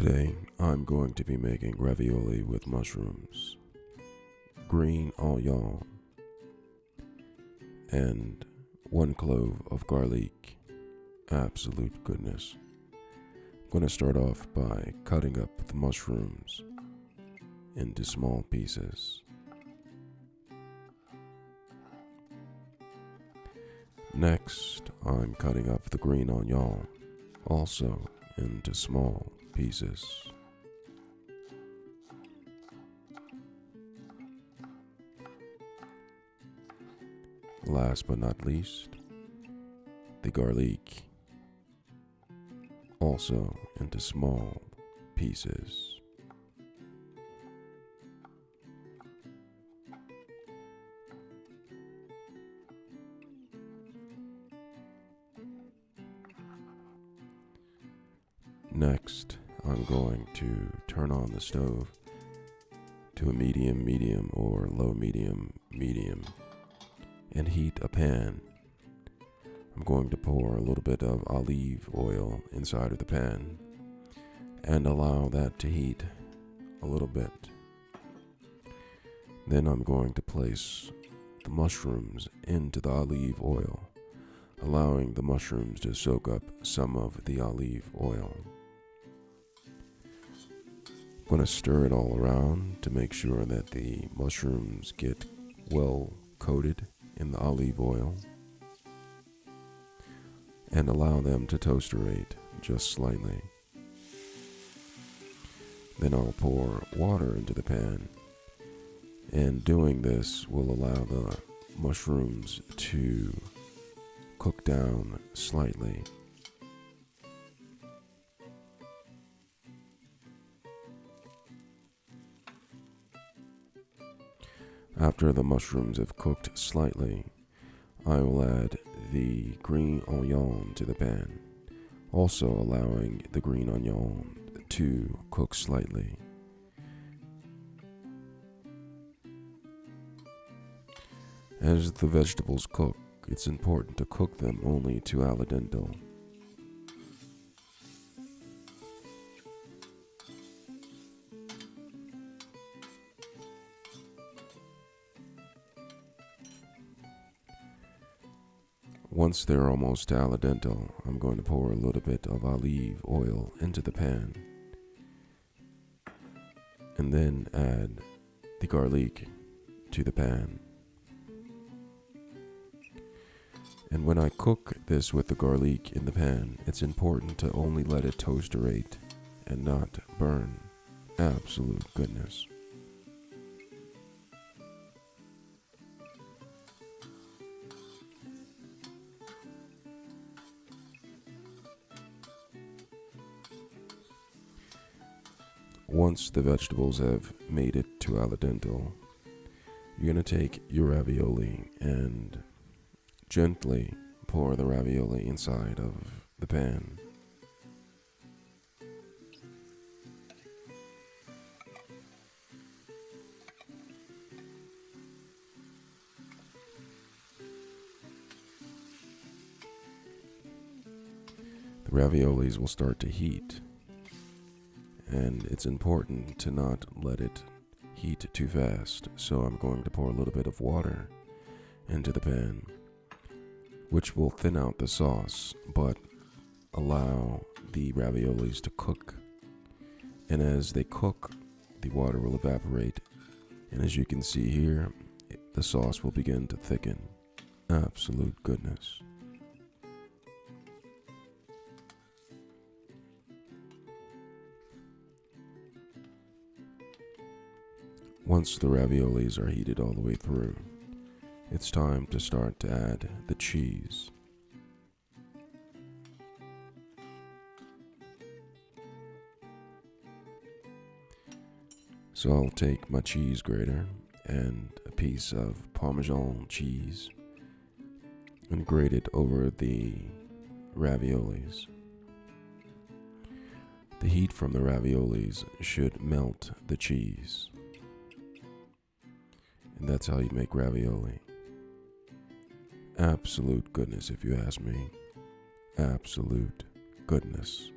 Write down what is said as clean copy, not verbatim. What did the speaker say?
Today, I'm going to be making ravioli with mushrooms, green onion, and 1 clove of garlic. Absolute goodness. I'm going to start off by cutting up the mushrooms into small pieces. Next, I'm cutting up the green onion, also into small pieces. Last but not least, the garlic, also into small pieces. Next, I'm going to turn on the stove to a medium, or low medium, and heat a pan. I'm going to pour a little bit of olive oil inside of the pan and allow that to heat a little bit. Then I'm going to place the mushrooms into the olive oil, allowing the mushrooms to soak up some of the olive oil. I'm going to stir it all around to make sure that the mushrooms get well coated in the olive oil and allow them to toasterate just slightly. Then I'll pour water into the pan, and doing this will allow the mushrooms to cook down slightly. After the mushrooms have cooked slightly, I will add the green onion to the pan, also allowing the green onion to cook slightly. As the vegetables cook, it's important to cook them only to al dente. Once they're almost al dente, I'm going to pour a little bit of olive oil into the pan and then add the garlic to the pan. And when I cook this with the garlic in the pan, it's important to only let it toasterate and not burn. Absolute goodness. Once the vegetables have made it to al dente, you're going to take your ravioli and gently pour the ravioli inside of the pan. The raviolis will start to heat, and it's important to not let it heat too fast, so I'm going to pour a little bit of water into the pan, which will thin out the sauce, but allow the raviolis to cook. And as they cook, the water will evaporate, and as you can see here, the sauce will begin to thicken. Absolute goodness. Once the raviolis are heated all the way through, it's time to start to add the cheese. So I'll take my cheese grater and a piece of Parmesan cheese and grate it over the raviolis. The heat from the raviolis should melt the cheese. And that's how you make ravioli. Absolute goodness, if you ask me. Absolute goodness.